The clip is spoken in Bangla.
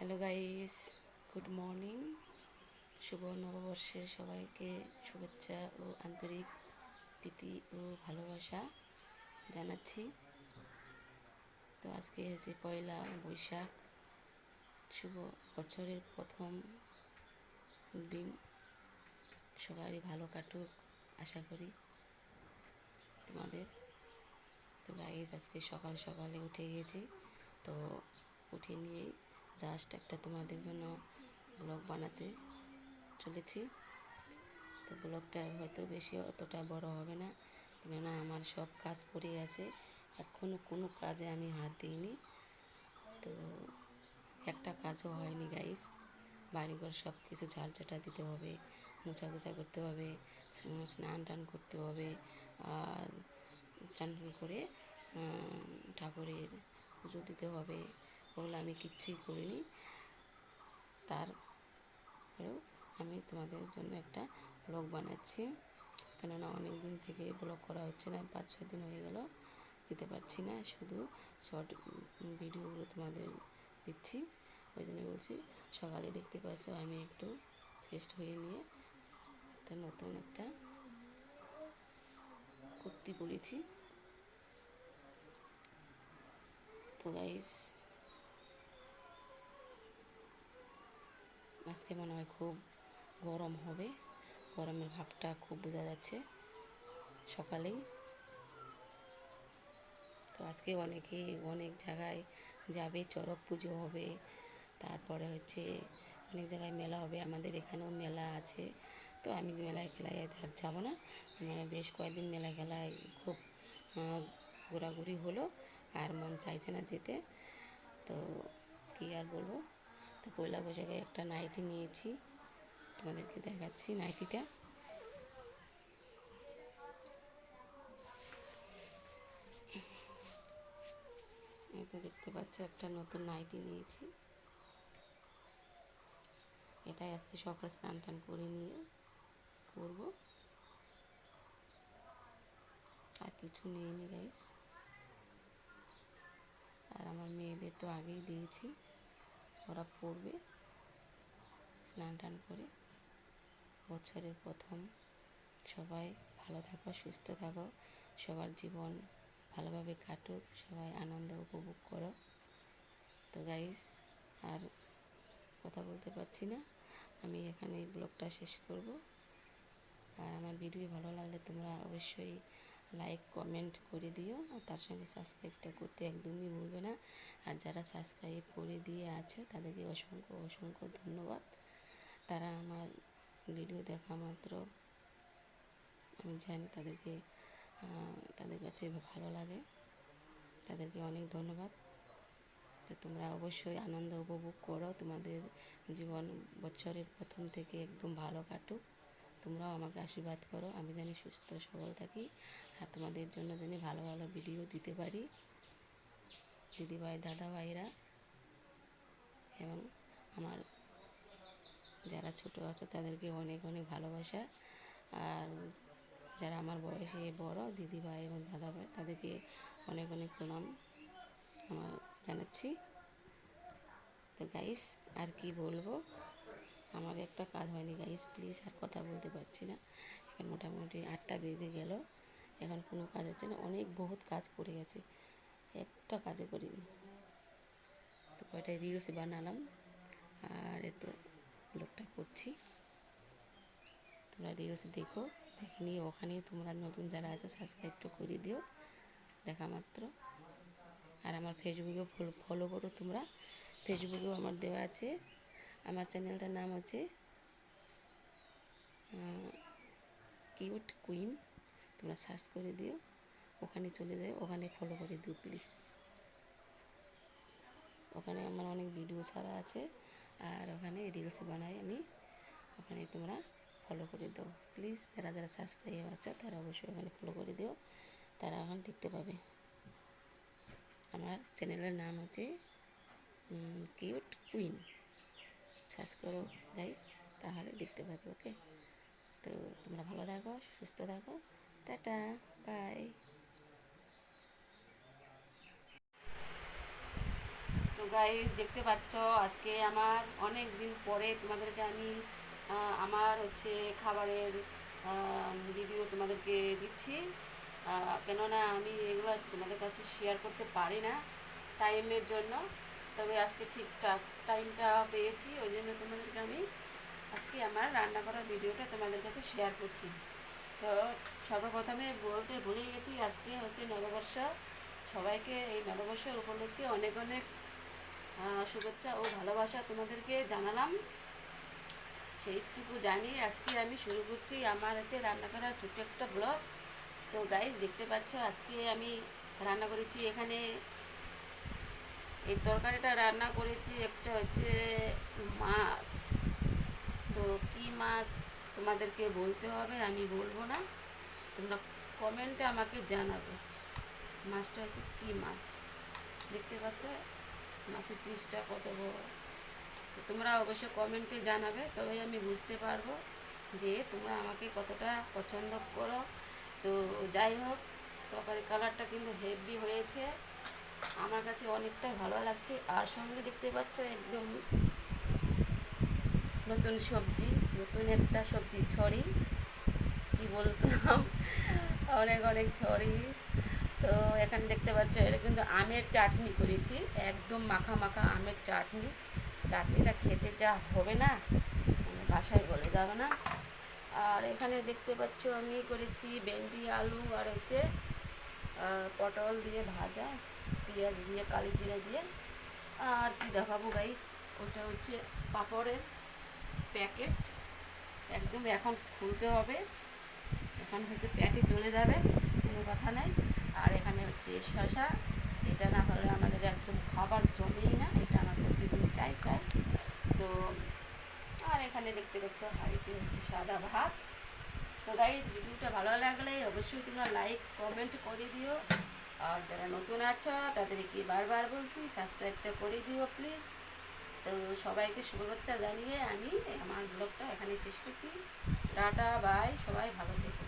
Hello guys, good morning. শুভ নববর্ষের সবাইকে শুভেচ্ছা ও আন্তরিক প্রীতি ও ভালোবাসা জানাচ্ছি। তো আজকে হচ্ছে পয়লা বৈশাখ, শুভ বছরের প্রথম দিন। সবারই ভালো কাটুক আশা করি তোমাদের। তো গাইস, আজকে সকাল সকালে উঠে গিয়েছি, তো উঠে নিয়েই জাস্ট একটা তোমাদের জন্য ব্লগ বানাতে চলেছি। তো ব্লগটা হয়তো বেশি অতটা বড় হবে না, কেননা আমার সব কাজ পড়ে গেছে, এখনও কোনো কাজে আমি হাত দিইনি। তো একটা কাজও হয়নি গাইস। বাড়িঘর সব কিছু ঝাড়ঝাঁটা দিতে হবে, মোছা করতে হবে, স্নান টান করতে হবে, আর চান করে ঠাকুরের পুজো দিতে হবে। ওগুলো আমি কিচ্ছুই করিনি। তারপরেও আমি তোমাদের জন্য একটা ব্লগ বানাচ্ছি, কেননা অনেক দিন থেকে ব্লগ করা হচ্ছে না, 5-6 দিন হয়ে গেল দিতে পারছি না, শুধু শর্ট ভিডিওগুলো তোমাদের দিচ্ছি। ওই জন্য বলছি, সকালে দেখতে পাচ্ছ আমি একটু ফ্রেশ হয়ে নিয়ে নতুন একটা কুর্তি পরেছি। তো গাইস, আজকে মনে হয় খুব গরম হবে, গরমের ভাবটা খুব বোঝা যাচ্ছে সকালেই। তো আজকে অনেকেই অনেক জায়গায় যাবে, চড়ক পুজো হবে, তারপরে হচ্ছে অনেক জায়গায় মেলা হবে, আমাদের এখানেও মেলা আছে। তো আমি মেলায় খেলায় আর যাবো না, মানে বেশ কয়েকদিন মেলা খেলায় খুব ঘোরাঘুরি হলো, আর মন চাইছে না যেতে। তো কী আর বলবো। তো পয়লা বৈশাখে একটা নাইটি নিয়েছি, তোমাদেরকে দেখাচ্ছি নাইটিটা। এটা দেখতে পাচ্ছ, একটা নতুন নাইটি নিয়েছি। এটাই আজকে সকাল স্নান টান করে নিয়ে পরবো, আর কিছু নেইনি গাইস। আর আমার মেয়েদের তো আগেই দিয়েছি, ওরা পরবে স্নান টান করে। বছরের প্রথম, সবাই ভালো থাকো, সুস্থ থাকো, সবার জীবন ভালোভাবে কাটুক, সবাই আনন্দ উপভোগ করো। তো গাইস, আর কথা বলতে পারছি না, আমি এখানে এই ব্লগটা শেষ করব। আর আমার ভিডিও ভালো লাগলে তোমরা অবশ্যই লাইক কমেন্ট করে দিও, আর তার সঙ্গে সাবস্ক্রাইবটা করতে একদমই ভুলবে না। আর যারা সাবস্ক্রাইব করে দিয়ে আছো তাদেরকে অসংখ্য অসংখ্য ধন্যবাদ। তারা আমার ভিডিও দেখা মাত্র আমি জানি তাদের কাছে ভালো লাগে, তাদেরকে অনেক ধন্যবাদ। তো তোমরা অবশ্যই আনন্দ উপভোগ করো, তোমাদের জীবন বছরের প্রথম থেকে একদম ভালো কাটুক। তোমরাও আমাকে আশীর্বাদ করো, আমি জানি সুস্থ সবল থাকি, আর তোমাদের জন্য জানি ভালো ভালো ভিডিও দিতে পারি। দিদিভাই দাদা ভাইরা এবং আমার যারা ছোটো আছে তাদেরকে অনেক অনেক ভালোবাসা। আর যারা আমার বয়সে বড় দিদিভাই এবং দাদা ভাই, তাদেরকে অনেক অনেক প্রণাম আমার জানাচ্ছি। তো গাইস, আর কি বলবো, আমার একটা কাজ হয়নি গাইস, প্লিজ। আর কথা বলতে পারছি না, এখন মোটামুটি 8টা বেজে গেল, এখন কোনো কাজ হচ্ছে না, অনেক বহুত কাজ পড়ে গেছে, একটা কাজে করিনি। তো কয়টা রিলস বানালাম, আর একটু ব্লগটা করছি। তোমরা রিলস দেখো, দেখে নিয়ে ওখানে তোমরা নতুন যারা আছো সাবস্ক্রাইবটা করে দিও দেখা মাত্র। আর আমার ফেসবুকেও ফলো করো তোমরা, ফেসবুকেও আমার দেওয়া আছে, আমার চ্যানেলটার নাম হচ্ছে কিউট কুইন। তোমরা সার্চ করে দিও, ওখানে চলে যাও, ওখানে ফলো করে দিও প্লিজ। ওখানে আমার অনেক ভিডিও ছাড়া আছে, আর ওখানে রিলস বানাই আমি, ওখানে তোমরা ফলো করে দাও প্লিজ। যারা যারা সাবস্ক্রাইব আছে তারা অবশ্যই ওখানে ফলো করে দিও, তারা ওখানে দেখতে পাবে। আমার চ্যানেলের নাম হচ্ছে কিউট কুইন, সার্চ করো গাইস, তাহলে দেখতে পাবে। ওকে, তো তোমরা ভালো থাকো, সুস্থ থাকো, টাটা, বাই। তো গাইস দেখতে পাচ্ছ আজকে আমার অনেক দিন পরে তোমাদেরকে আমি আমার হচ্ছে খাবারের ভিডিও তোমাদেরকে দিচ্ছি। কেননা আমি এগুলো তোমাদের কাছে শেয়ার করতে পারি না টাইমের জন্য, তবে আজকে ঠিকঠাক টাইমটা পেয়েছি, ওই জন্য তোমাদেরকে আমি আজকে আমার রান্না করার ভিডিওটা তোমাদের কাছে শেয়ার করছি। তো সর্বপ্রথমে বলতে ভুলে গেছি, আজকে হচ্ছে নববর্ষ। সবাইকে এই নববর্ষের উপলক্ষে অনেক অনেক শুভেচ্ছা ও ভালোবাসা তোমাদেরকে জানালাম। সেইটুকু জানিয়ে আজকে আমি শুরু করছি আমার হচ্ছে রান্না করার ছোট্ট একটা ব্লগ। তো গাইজ দেখতে পাচ্ছ আজকে আমি রান্না করেছি, এখানে এই তরকারিটা রান্না করেছি একটা হচ্ছে মাছ। তো কি মাছ তোমাদেরকে বলতে হবে, আমি বলবো না, তোমরা কমেন্টে আমাকে জানাবে মাছটা হচ্ছে কী মাছ। দেখতে পাচ্ছ মাছের পিসটা কত বড়, তো তোমরা অবশ্য কমেন্টে জানাবে, তবে আমি বুঝতে পারবো যে তোমরা আমাকে কতটা পছন্দ করো। তো যাই হোক, তরকারি কালারটা কিন্তু হেভি হয়েছে, আমার কাছে অনেকটাই ভালো লাগছে। আর সঙ্গে দেখতে পাচ্ছ একদম নতুন সবজি, নতুন একটা সবজি ছড়ি, কি বলতাম, অনেক অনেক ছড়ি। তো এখানে দেখতে পাচ্ছ এটা কিন্তু আমের চাটনি করেছি, একদম মাখা মাখা আমের চাটনি। চাটনিটা খেতে যা হবে না, মানে বাসায় বলে যাবে না। আর এখানে দেখতে পাচ্ছ আমি করেছি ভেন্ডি আলু আর হচ্ছে পটল দিয়ে ভাজা, পেঁয়াজ দিয়ে কালি জিরা দিয়ে। আর কি দেখাবো গাইস, ওটা হচ্ছে পাঁপড়ের প্যাকেট, একদম এখন খুলতে হবে, এখন হচ্ছে প্যাটে চলে যাবে, কোনো কথা নেই। আর এখানে হচ্ছে শশা, এটা না হলে আমাদের একদম খাবার জমেই না, এটা আমার প্রতিদিন চাই। তো আর এখানে দেখতে পাচ্ছ হাঁড়িতে হচ্ছে সাদা ভাত। তো গাইস ভিডিওটা ভালো লাগলে অবশ্যই তোমরা লাইক কমেন্ট করে দিও, আর যারা নতুন আছো তাদেরকে বারবার বলছি সাবস্ক্রাইবটা করে দিও প্লিজ। তো সবাইকে শুভেচ্ছা জানিয়ে আমি আমার ব্লগটা এখানে শেষ করছি। টাটা বাই, সবাই ভালো থেকো।